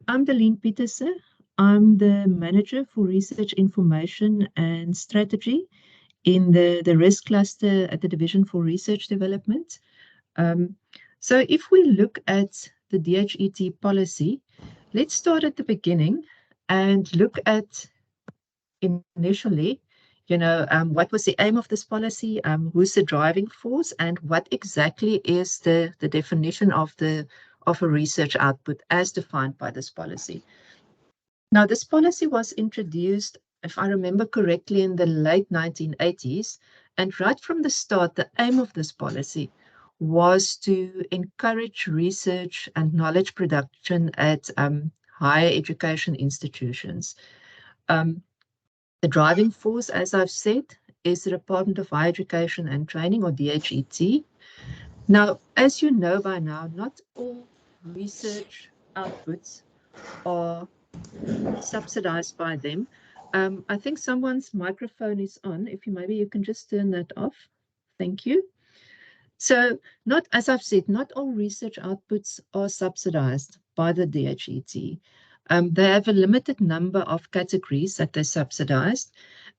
I'm Deline Pieterse. I'm the Manager for Research Information and Strategy in the risk cluster at the Division for Research Development. Um, so if we look at the DHET policy, let's start at the beginning and look at initially, what was the aim of this policy, who's the driving force, and what exactly is the definition of a research output as defined by this policy. Now, this policy was introduced, if I remember correctly, in the late 1980s. And right from the start, the aim of this policy was to encourage research and knowledge production at higher education institutions. Um, the driving force, as I've said, is the Department of Higher Education and Training, or DHET. Now, as you know by now, not all research outputs are subsidized by them. I think someone's microphone is on. If you maybe you can just turn that off. Thank you. So, not as I've said, not all research outputs are subsidized by the DHET. They have a limited number of categories that they subsidized,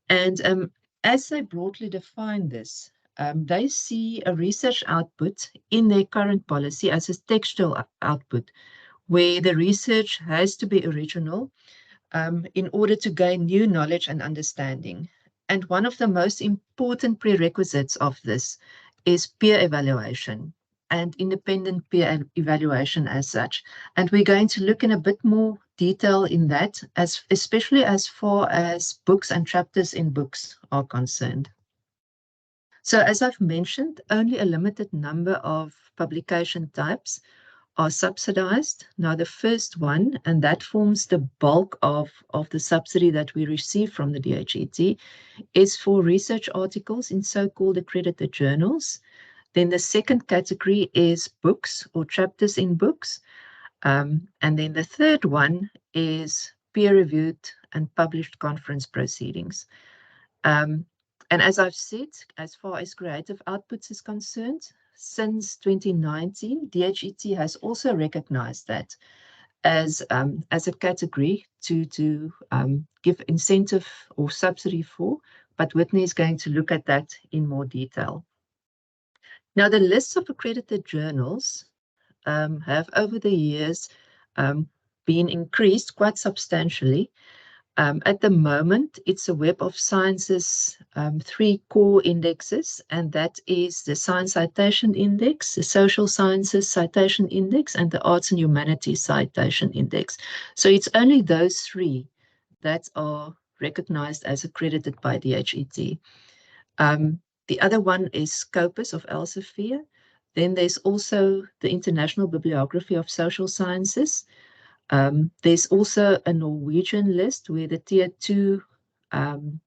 and as they broadly define this, they see a research output in their current policy as a textual output, where the research has to be original in order to gain new knowledge and understanding. And one of the most important prerequisites of this is peer evaluation and independent peer evaluation as such. And we're going to look in a bit more detail in that, especially as far as books and chapters in books are concerned. So as I've mentioned, only a limited number of publication types are subsidized. Now, the first one, and that forms the bulk of the subsidy that we receive from the DHET, is for research articles in so-called accredited journals. Then the second category is books or chapters in books. And then the third one is peer-reviewed and published conference proceedings. And as I've said, as far as creative outputs is concerned, since 2019, DHET has also recognized that as a category to give incentive or subsidy for, but Whitney is going to look at that in more detail. Now, the lists of accredited journals have over the years been increased quite substantially. At the moment, it's a Web of Science's 3 core indexes, and that is the Science Citation Index, the Social Sciences Citation Index, and the Arts and Humanities Citation Index. So it's only those 3 that are recognized as accredited by DHET. The other one is Scopus of Elsevier. Then there's also the International Bibliography of Social Sciences. There's also a Norwegian list where the Tier 2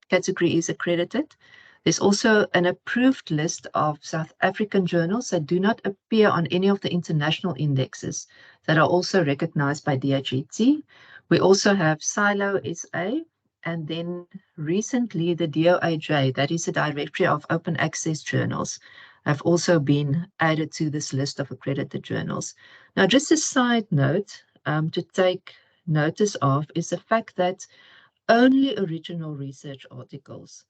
category is accredited. There's also an approved list of South African journals that do not appear on any of the international indexes that are also recognized by DHET. We also have Silo SA, and then recently the DOAJ, that is the Directory of Open Access Journals, have also been added to this list of accredited journals. Now, just a side note, to take notice of is the fact that only original research articles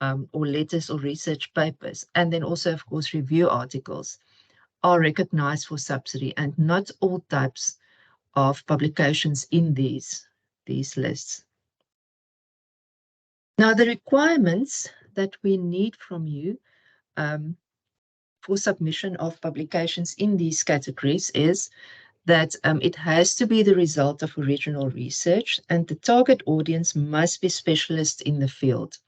or letters or research papers, and then also, of course, review articles, are recognized for subsidy, and not all types of publications in these lists. Now, the requirements that we need from you for submission of publications in these categories is that it has to be the result of original research, and the target audience must be specialists in the field.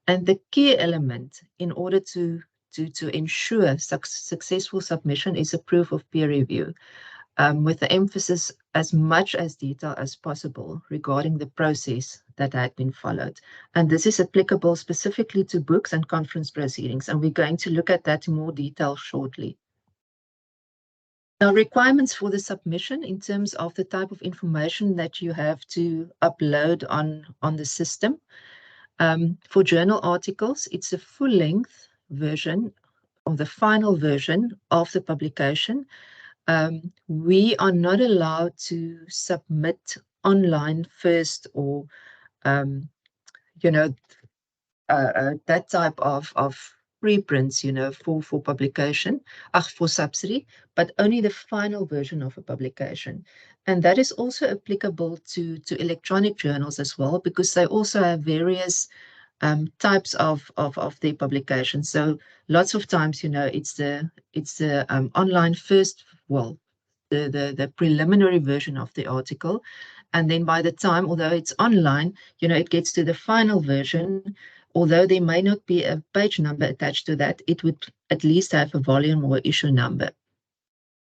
And the key element in order to ensure successful submission is a proof of peer review, with the emphasis as much as detail as possible regarding the process that had been followed. And this is applicable specifically to books and conference proceedings, and we're going to look at that in more detail shortly. Now, requirements for the submission in terms of the type of information that you have to upload on the system. For journal articles, it's a full-length version or the final version of the publication. we are not allowed to submit online first or, you know, that type of preprints, for publication, for subsidy, but only the final version of a publication. And that is also applicable to electronic journals as well, because they also have various types of their publications. So lots of times, it's the online first, well, the preliminary version of the article. And then by the time, although it's online, it gets to the final version, although there may not be a page number attached to that, it would at least have a volume or issue number.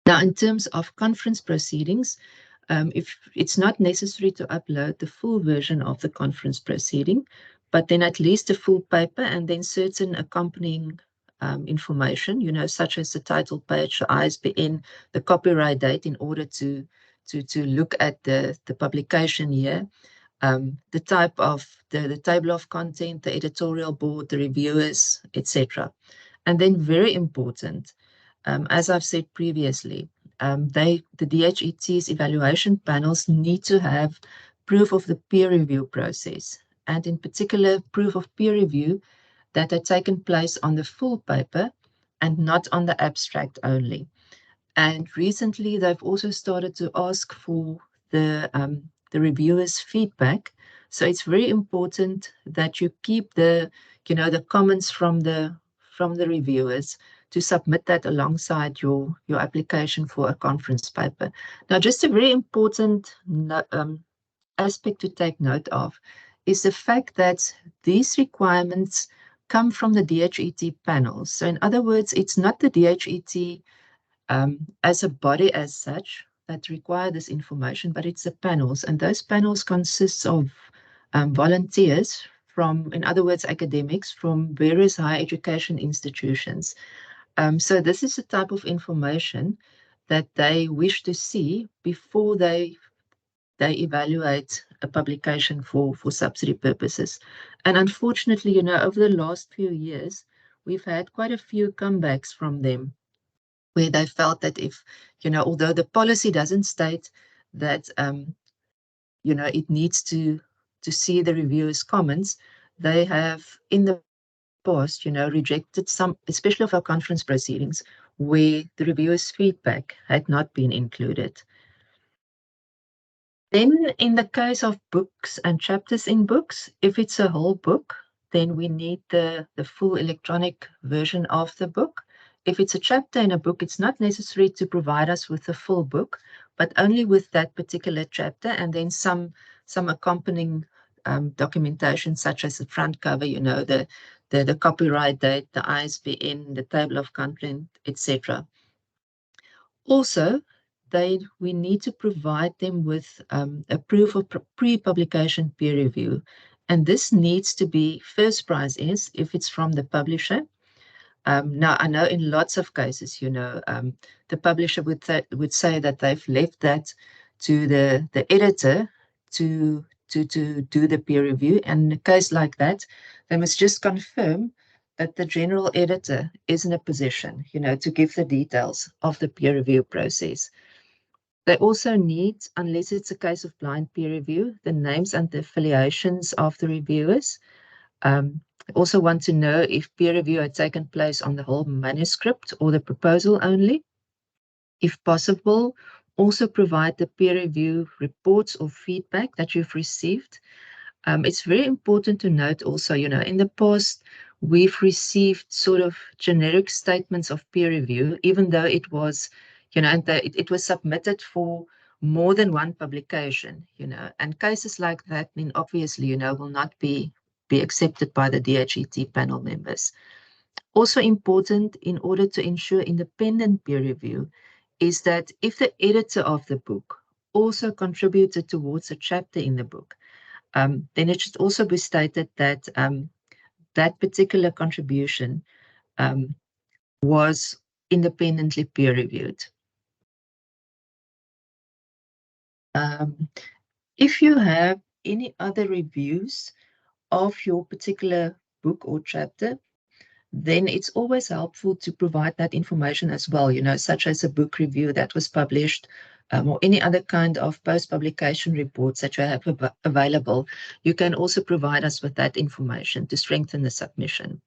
Now, in terms of conference proceedings, if it's not necessary to upload the full version of the conference proceeding, but then at least the full paper and then certain accompanying information, such as the title page, the ISBN, the copyright date, in order to look at the publication year, the type of the table of content, the editorial board, the reviewers, etc. And then very important, as I've said previously, the DHET's evaluation panels need to have proof of the peer review process, and in particular, proof of peer review that had taken place on the full paper and not on the abstract only. And recently, they've also started to ask for the reviewers' feedback. So it's very important that you keep the comments from the reviewers, to submit that alongside your application for a conference paper. Now, just a very important aspect to take note of is the fact that these requirements come from the DHET panels. So in other words, it's not the DHET as a body as such that require this information, but it's the panels, and those panels consist of volunteers from, in other words, academics from various higher education institutions. So this is the type of information that they wish to see before they evaluate a publication for subsidy purposes. And unfortunately, over the last few years, we've had quite a few comebacks from them, where they felt that if, although the policy doesn't state that, it needs to see the reviewers' comments, they have in the past, rejected some, especially of our conference proceedings, where the reviewers' feedback had not been included. Then, in the case of books and chapters in books, if it's a whole book, then we need the full electronic version of the book. If it's a chapter in a book, it's not necessary to provide us with the full book, but only with that particular chapter, and then some accompanying documentation, such as the front cover, the copyright date, the ISBN, the table of content, etc. Also, we need to provide them with a proof of pre-publication peer review. And this needs to be, first prize is if it's from the publisher. Now, I know in lots of cases, the publisher would say that they've left that to the editor to do the peer review. And in a case like that, they must just confirm that the general editor is in a position, to give the details of the peer review process. They also need, unless it's a case of blind peer review, the names and the affiliations of the reviewers. I also want to know if peer review had taken place on the whole manuscript or the proposal only. If possible, also provide the peer review reports or feedback that you've received. It's very important to note also, in the past, we've received sort of generic statements of peer review, even though it was, and it was submitted for more than one publication, and cases like that, then obviously, will not be accepted by the DHET panel members. Also important, in order to ensure independent peer review, is that if the editor of the book also contributed towards a chapter in the book, then it should also be stated that that particular contribution was independently peer reviewed. If you have any other reviews of your particular book or chapter, then it's always helpful to provide that information as well, such as a book review that was published, or any other kind of post-publication reports that you have available. You can also provide us with that information to strengthen the submission.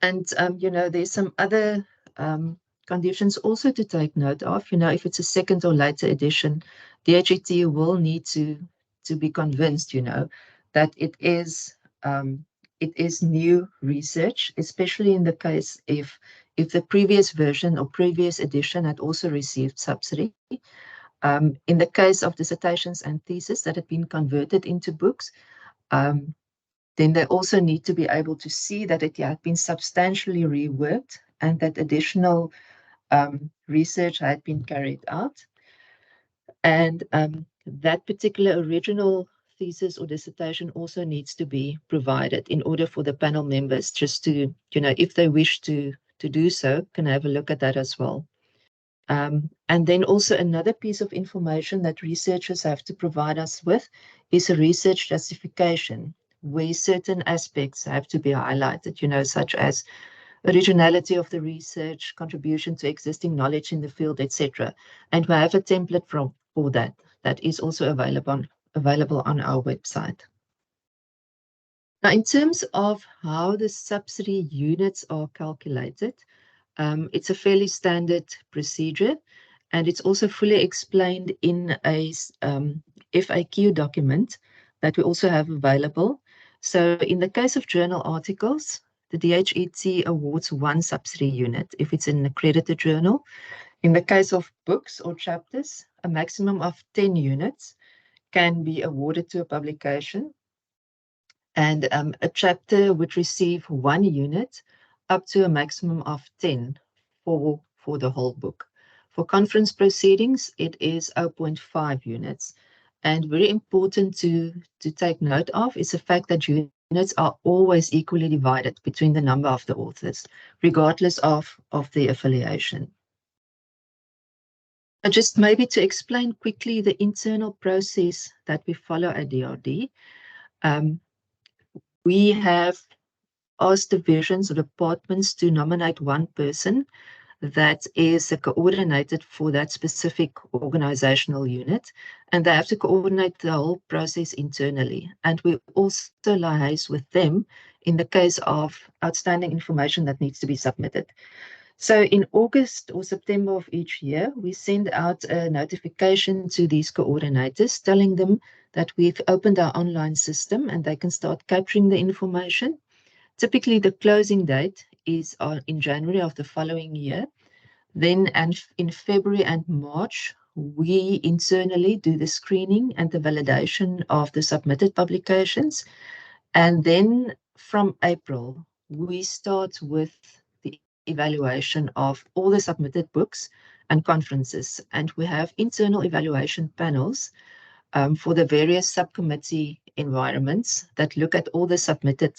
And, there's some other conditions also to take note of. If it's a second or later edition, DHET will need to be convinced, that it is new research, especially in the case if the previous version or previous edition had also received subsidy. In the case of dissertations and theses that had been converted into books, then they also need to be able to see that it had been substantially reworked and that additional research had been carried out. And that particular original thesis or dissertation also needs to be provided in order for the panel members just to, if they wish to do so, can have a look at that as well. And then also another piece of information that researchers have to provide us with is a research justification, where certain aspects have to be highlighted, such as originality of the research, contribution to existing knowledge in the field, etc. And we have a template for that is also available on our website. Now, in terms of how the subsidy units are calculated, it's a fairly standard procedure, and it's also fully explained in a FAQ document that we also have available. So in the case of journal articles, the DHET awards 1 subsidy unit if it's an accredited journal. In the case of books or chapters, a maximum of 10 units can be awarded to a publication. And a chapter would receive 1 unit up to a maximum of 10 for the whole book. For conference proceedings, it is 0.5 units. And very important to take note of is the fact that units are always equally divided between the number of the authors, regardless of the affiliation. Just maybe to explain quickly the internal process that we follow at DRD, we have asked divisions or departments to nominate 1 person that is coordinated for that specific organizational unit, and they have to coordinate the whole process internally. And we also liaise with them in the case of outstanding information that needs to be submitted. So in August or September of each year, we send out a notification to these coordinators telling them that we've opened our online system and they can start capturing the information. Typically, the closing date is in January of the following year. Then in February and March, we internally do the screening and the validation of the submitted publications. And then from April, we start with the evaluation of all the submitted books and conferences. And we have internal evaluation panels for the various subcommittee environments that look at all the submitted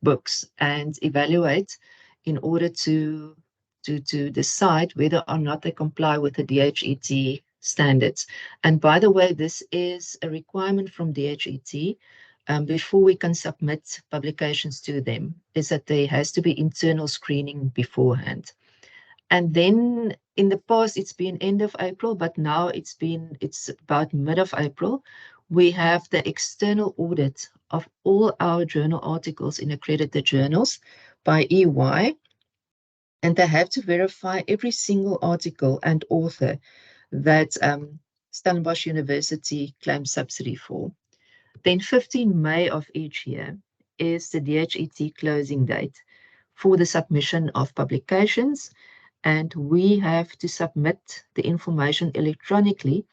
books and evaluate in order to decide whether or not they comply with the DHET standards. And by the way, this is a requirement from DHET before we can submit publications to them, is that there has to be internal screening beforehand. And then in the past, it's been end of April, but now it's about mid of April. We have the external audit of all our journal articles in accredited journals by EY. And they have to verify every single article and author that Stellenbosch University claims subsidy for. Then 15 May of each year is the DHET closing date for the submission of publications. And we have to submit the information electronically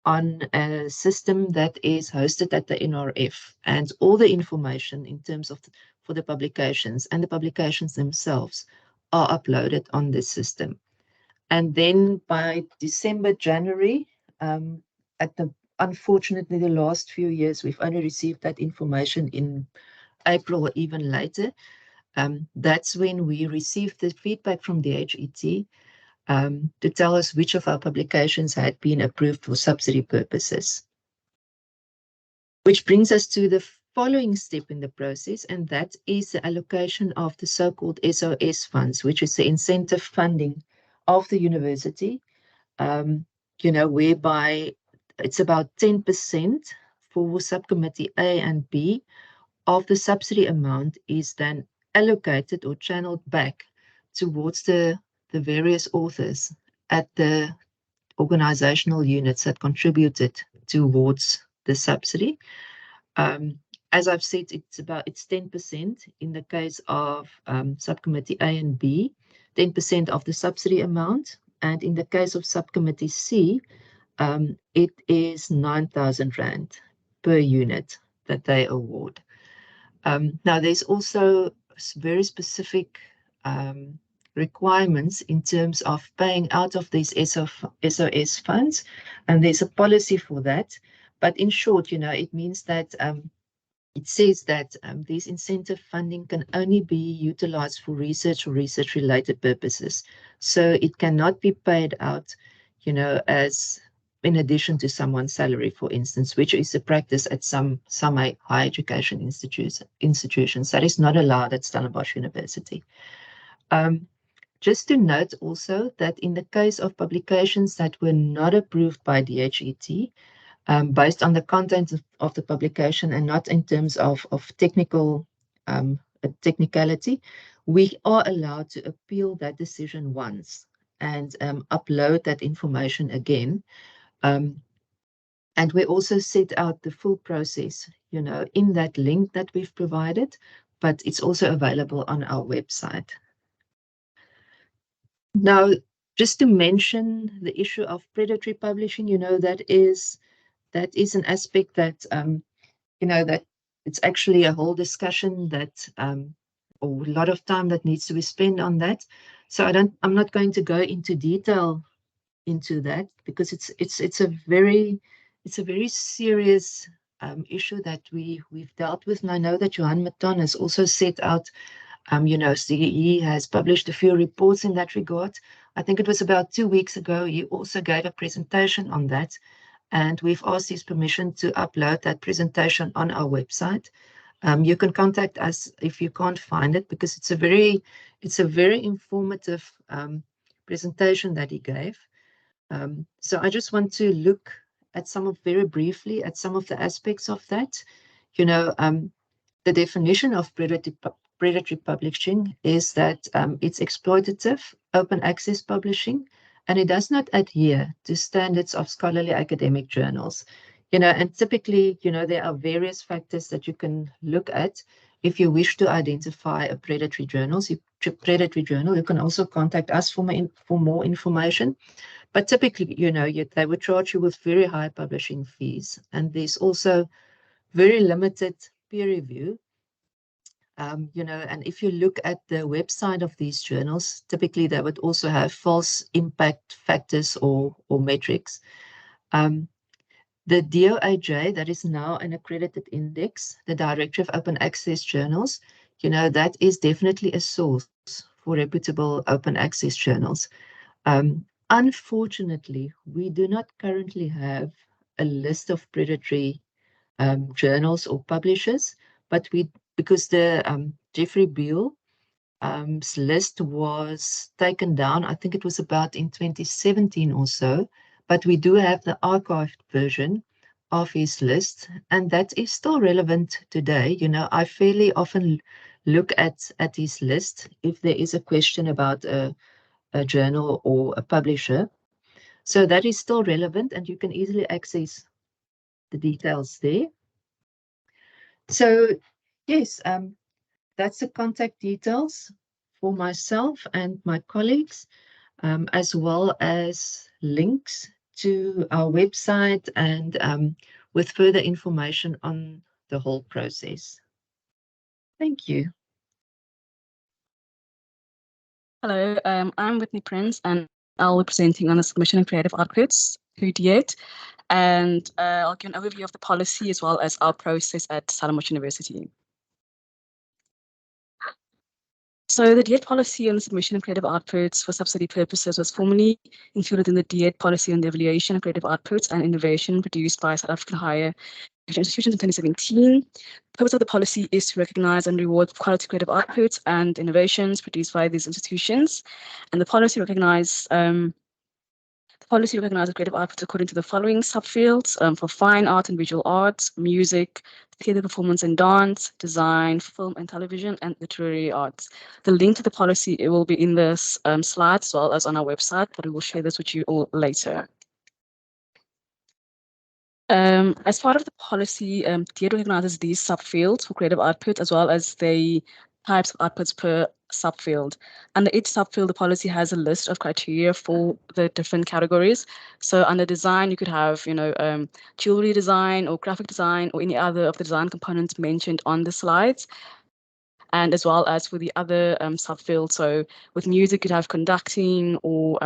on a system that is hosted at the NRF. And all the information in terms of for the publications and the publications themselves are uploaded on this system. And then by December, January, unfortunately, the last few years, we've only received that information in April or even later. That's when we received the feedback from the DHET to tell us which of our publications had been approved for subsidy purposes. Which brings us to the following step in the process, and that is the allocation of the so-called SOS funds, which is the incentive funding of the university, whereby it's about 10% for subcommittee A and B of the subsidy amount is then allocated or channeled back towards the various authors at the organizational units that contributed towards the subsidy. As I've said, it's 10% in the case of subcommittee A and B, 10% of the subsidy amount, and in the case of subcommittee C, it is 9,000 Rand per unit that they award. Now, there's also very specific requirements in terms of paying out of these SOS funds, and there's a policy for that. But in short, it means that it says that these incentive funding can only be utilized for research or research-related purposes. So it cannot be paid out, as in addition to someone's salary, for instance, which is a practice at some higher education institutions. That is not allowed at Stellenbosch University. Just to note also that in the case of publications that were not approved by DHET, based on the content of the publication and not in terms of technicality, we are allowed to appeal that decision once and upload that information again. And we also set out the full process, in that link that we've provided, but it's also available on our website. Now, just to mention the issue of predatory publishing, that is an aspect that, that it's actually a whole discussion that, or a lot of time that needs to be spent on that. So I'm not going to go into detail into that because it's a very serious issue that we've dealt with. And I know that Johan Maton has also set out, he has published a few reports in that regard. I think it was about 2 weeks ago. He also gave a presentation on that. And we've asked his permission to upload that presentation on our website. You can contact us if you can't find it because it's a very informative presentation that he gave. So I just want to look at very briefly at some of the aspects of that. The definition of predatory publishing is that it's exploitative, open access publishing, and it does not adhere to standards of scholarly academic journals. And typically, there are various factors that you can look at if you wish to identify a predatory journal. You can also contact us for more information. But typically, they would charge you with very high publishing fees. And there's also very limited peer review. And if you look at the website of these journals, typically they would also have false impact factors or metrics. The DOAJ, that is now an accredited index, the Directory of Open Access Journals, that is definitely a source for reputable open access journals. Unfortunately, we do not currently have a list of predatory journals or publishers, but because the Jeffrey Beall's list was taken down, I think it was about in 2017 or so, but we do have the archived version of his list, and that is still relevant today. I fairly often look at his list if there is a question about a journal or a publisher. So that is still relevant, and you can easily access the details there. So yes, that's the contact details for myself and my colleagues, as well as links to our website and with further information on the whole process. Thank you. Hello, I'm Whitney Prince, and I'll be presenting on the submission of creative outputs through DHET, and I'll give an overview of the policy as well as our process at Stellenbosch University. So the DHET policy on the submission of creative outputs for subsidy purposes was formally included in the DHET policy on the evaluation of creative outputs and innovation produced by South African higher institutions in 2017. The purpose of the policy is to recognize and reward quality creative outputs and innovations produced by these institutions. And the policy recognizes creative outputs according to the following subfields for fine art and visual arts, music, theatre performance and dance, design, film and television, and literary arts. The link to the policy, it will be in this slide as well as on our website, but we will share this with you all later. As part of the policy, DHET recognizes these subfields for creative output as well as the types of outputs per subfield. Under each subfield, the policy has a list of criteria for the different categories. So under design, you could have, jewelry design or graphic design or any other of the design components mentioned on the slides. And as well as for the other subfields. So with music, you'd have conducting or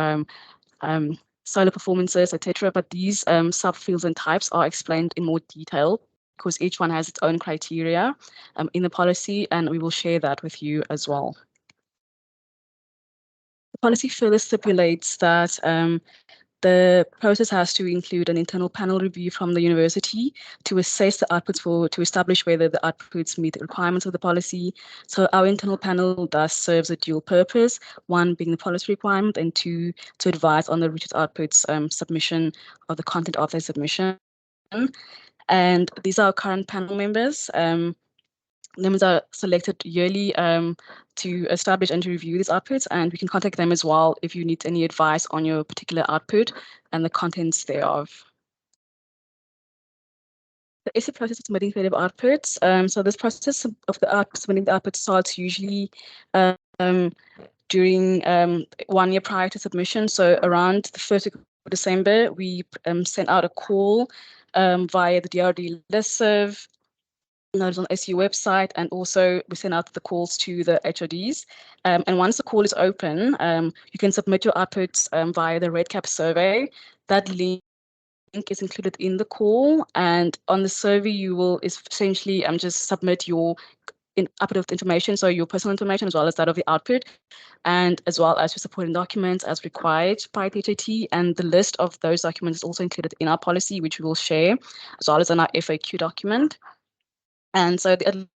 solo performances, etc. But these subfields and types are explained in more detail because each one has its own criteria in the policy, and we will share that with you as well. The policy further stipulates that the process has to include an internal panel review from the university to assess the outputs to establish whether the outputs meet the requirements of the policy. So our internal panel thus serves a dual purpose, one being the policy requirement and two, to advise on the research outputs submission of the content of their submission. And these are our current panel members. Members are selected yearly to establish and to review these outputs, and we can contact them as well if you need any advice on your particular output and the contents thereof. The essay process of submitting creative outputs. So this process of submitting the output starts usually during 1 year prior to submission. So around the 1st week of December, we sent out a call via the DRD listserv, notice on SU website, and also we send out the calls to the HODs. And once the call is open, you can submit your outputs via the RedCap survey. That link is included in the call, and on the survey you will essentially just submit your output of information, so your personal information as well as that of the output, and as well as your supporting documents as required by DHET, and the list of those documents is also included in our policy, which we will share, as well as in our FAQ document. And so the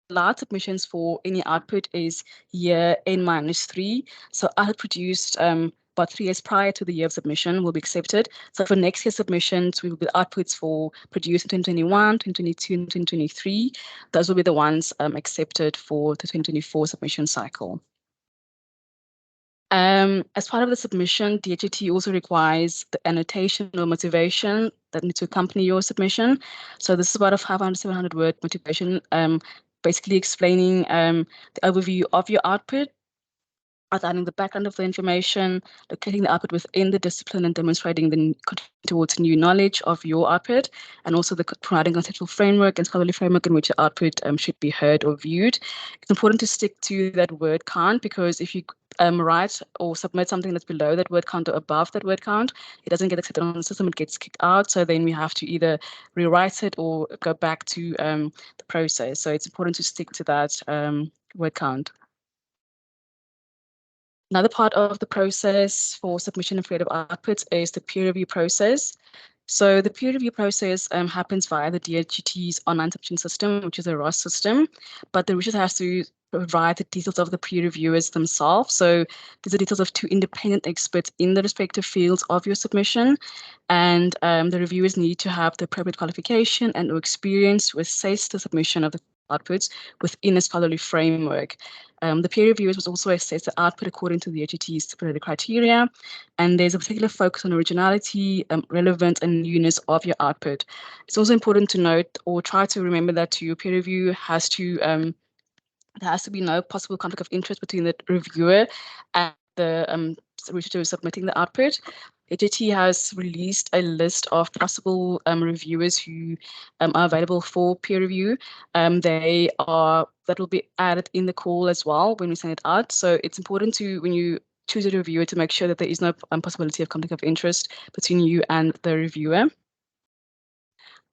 allowed submissions for any output is year N-3. So output produced about 3 years prior to the year of submission will be accepted. So for next year's submissions, we will be outputs for produced in 2021, 2022, and 2023. Those will be the ones accepted for the 2024 submission cycle. As part of the submission, DHET also requires the annotation or motivation that needs to accompany your submission. So this is about a 500 to 700 word motivation, basically explaining the overview of your output, outlining the background of the information, locating the output within the discipline and demonstrating the towards new knowledge of your output, and also providing conceptual framework and scholarly framework in which the output should be heard or viewed. It's important to stick to that word count, because if you write or submit something that's below that word count or above that word count, it doesn't get accepted on the system, it gets kicked out. So then we have to either rewrite it or go back to the process. So it's important to stick to that word count. Another part of the process for submission of creative outputs is the peer review process. So the peer review process happens via the DHET's online submission system, which is a ROS system, but the researcher has to provide the details of the peer reviewers themselves. So these are details of 2 independent experts in the respective fields of your submission, and the reviewers need to have the appropriate qualification and or experience to assess the submission of the outputs within a scholarly framework. The peer reviewers must also assess the output according to the DHET's stipulated criteria, and there's a particular focus on originality, relevance, and newness of your output. It's also important to note or try to remember that your peer review has to there has to be no possible conflict of interest between the reviewer and the researcher submitting the output. DHET has released a list of possible reviewers who are available for peer review. That will be added in the call as well when we send it out. So it's important to, when you choose a reviewer, to make sure that there is no possibility of conflict of interest between you and the reviewer.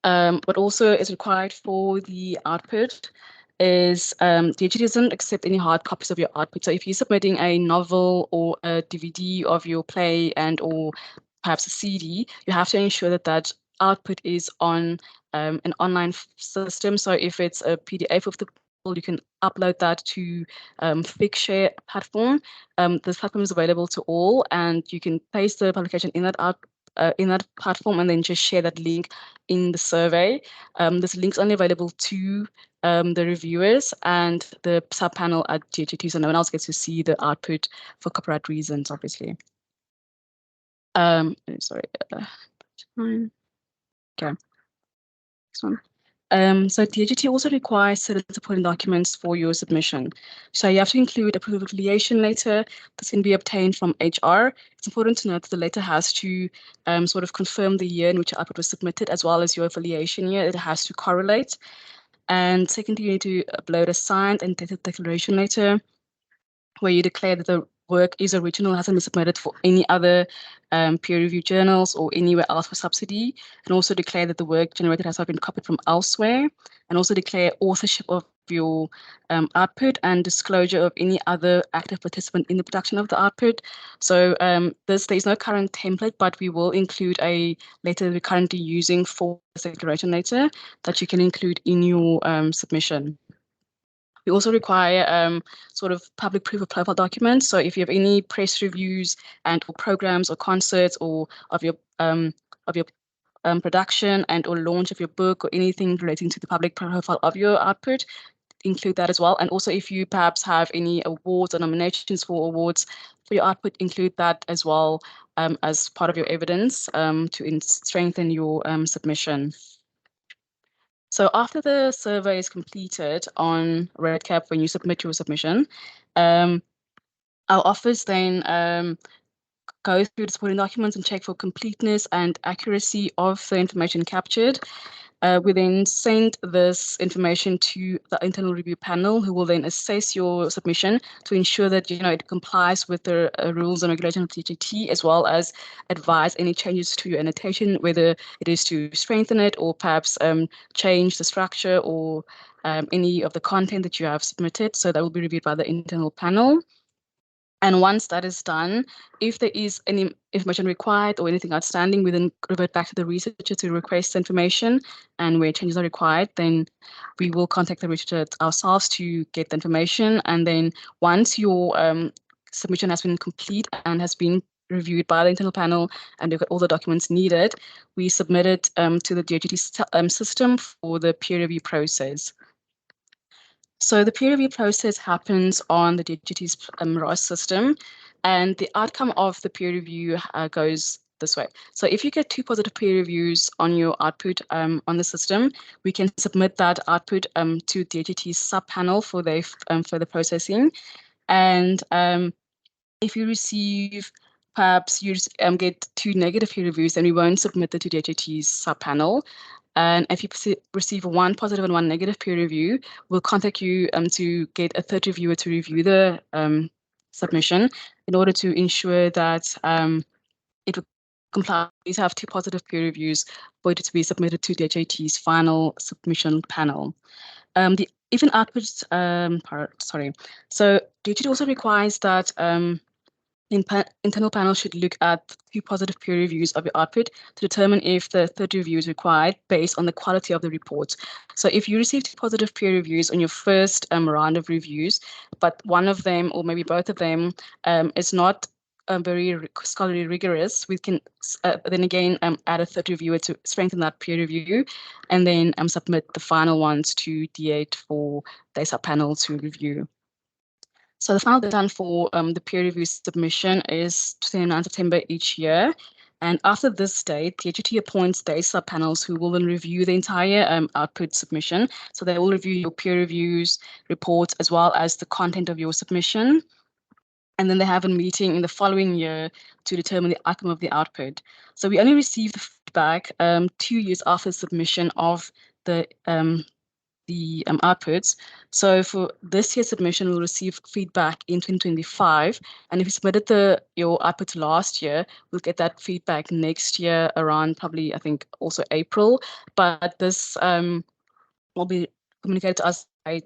What also is required for the output is DHET doesn't accept any hard copies of your output. So if you're submitting a novel or a DVD of your play and or perhaps a CD, you have to ensure that that output is on an online system. So if it's a PDF of the you can upload that to Figshare platform. This platform is available to all, and you can paste the publication in that platform and then just share that link in the survey. This link's only available to the reviewers and the sub-panel at DHET, so no one else gets to see the output for copyright reasons, obviously. Sorry. Okay. Next one. So DHET also requires certain supporting documents for your submission. So you have to include a proof of affiliation letter that can be obtained from HR. It's important to note that the letter has to sort of confirm the year in which your output was submitted, as well as your affiliation year. It has to correlate. And secondly, you need to upload a signed and dated declaration letter where you declare that the work is original, hasn't been submitted for any other peer-reviewed journals or anywhere else for subsidy, and also declare that the work generated has not been copied from elsewhere, and also declare authorship of your output and disclosure of any other active participant in the production of the output. So there's no current template, but we will include a letter that we're currently using for this declaration letter that you can include in your submission. We also require sort of public proof of profile documents. So if you have any press reviews and or programs or concerts or of your production and or launch of your book or anything relating to the public profile of your output, include that as well. And also if you perhaps have any awards or nominations for awards for your output, include that as well as part of your evidence to strengthen your submission. So after the survey is completed on REDCap, when you submit your submission, our office then go through the supporting documents and check for completeness and accuracy of the information captured. We then send this information to the internal review panel, who will then assess your submission to ensure that it complies with the rules and regulations of DHET, as well as advise any changes to your annotation, whether it is to strengthen it or perhaps change the structure or any of the content that you have submitted. So that will be reviewed by the internal panel. And once that is done, if there is any information required or anything outstanding, we then revert back to the researcher to request information. And where changes are required, then we will contact the researcher ourselves to get the information. And then once your submission has been complete and has been reviewed by the internal panel and you've got all the documents needed, we submit it to the DHET system for the peer review process. So the peer review process happens on the DHET's ROS system, and the outcome of the peer review goes this way. So if you get 2 positive peer reviews on your output on the system, we can submit that output to DHET's sub-panel for their further processing. And if you receive, perhaps you get 2 negative peer reviews, then we won't submit it to DHET's sub-panel. And if you receive 1 positive and 1 negative peer review, we'll contact you to get a third reviewer to review the submission in order to ensure that it will comply. Please have 2 positive peer reviews for it to be submitted to DHET's final submission panel. The even outputs part, sorry. So DHET also requires that internal panel should look at 2 positive peer reviews of your output to determine if the third review is required based on the quality of the report. So if you received 2 positive peer reviews on your first round of reviews, but one of them or maybe both of them is not very scholarly rigorous, we can then again add a third reviewer to strengthen that peer review and then submit the final ones to DHET for their sub-panel to review. So the final deadline for the peer review submission is 29 September each year. And after this date, DHET appoints their sub-panels who will then review the entire output submission. So they will review your peer reviews, reports, as well as the content of your submission. And then they have a meeting in the following year to determine the outcome of the output. So we only receive the feedback 2 years after submission of the outputs. So for this year's submission, we'll receive feedback in 2025. And if you submitted your outputs last year, we'll get that feedback next year around probably, I think, also April. But this will be communicated to us by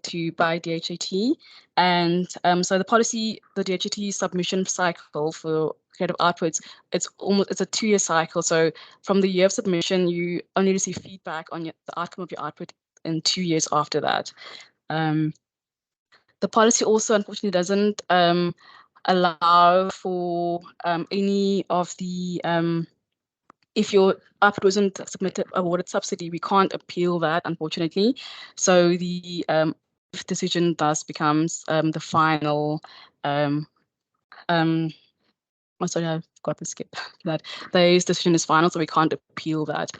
DHET. And so the policy, the DHET submission cycle for creative outputs, it's a 2-year cycle. So from the year of submission, you only receive feedback on the outcome of your output in 2 years after that. The policy also unfortunately doesn't allow for any of the if your output wasn't awarded subsidy, we can't appeal that, unfortunately. So the decision thus becomes the final. Oh, sorry, I forgot to skip that. The decision is final, so we can't appeal that.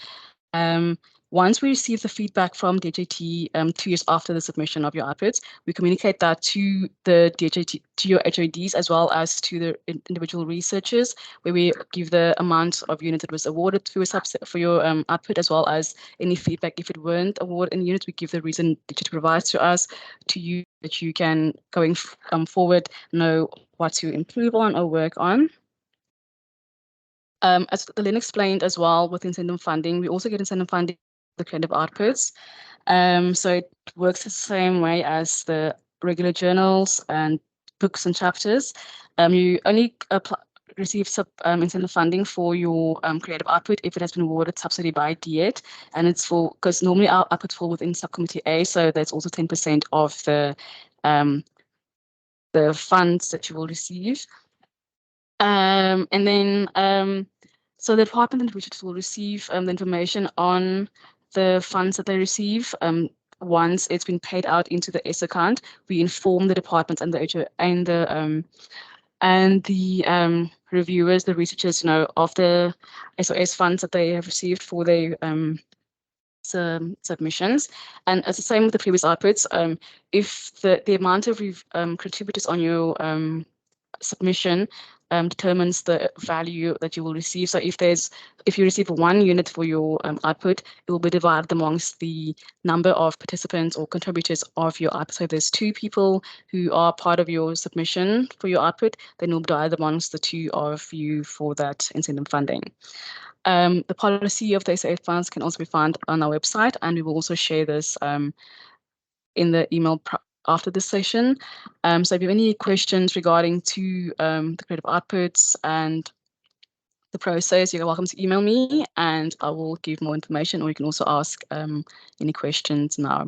Once we receive the feedback from DHET 2 years after the submission of your outputs, we communicate that to the DHET, to your HODs, as well as to the individual researchers, where we give the amount of units that was awarded for your output, as well as any feedback. If it weren't awarded in units, we give the reason DHET provides to us, to you, that you can, going forward, know what to improve on or work on. As Lynn explained as well, with incentive funding, we also get incentive funding for the creative outputs. So it works the same way as the regular journals and books and chapters. You only receive incentive funding for your creative output if it has been awarded subsidy by DHET, and it's because normally our outputs fall within subcommittee A, so that's also 10% of the funds that you will receive. And then so the department and researchers will receive the information on the funds that they receive. Once it's been paid out into the S account, we inform the departments and the reviewers, the researchers, of the SOS funds that they have received for their submissions. And it's the same with the previous outputs. If the amount of contributors on your submission determines the value that you will receive. So if you receive 1 unit for your output, it will be divided amongst the number of participants or contributors of your output. So if there's 2 people who are part of your submission for your output, then we'll divide amongst the 2 of you for that incentive funding. The policy of the SAF funds can also be found on our website, and we will also share this in the email after this session. So if you have any questions regarding to the creative outputs and the process, you're welcome to email me and I will give more information, or you can also ask any questions now.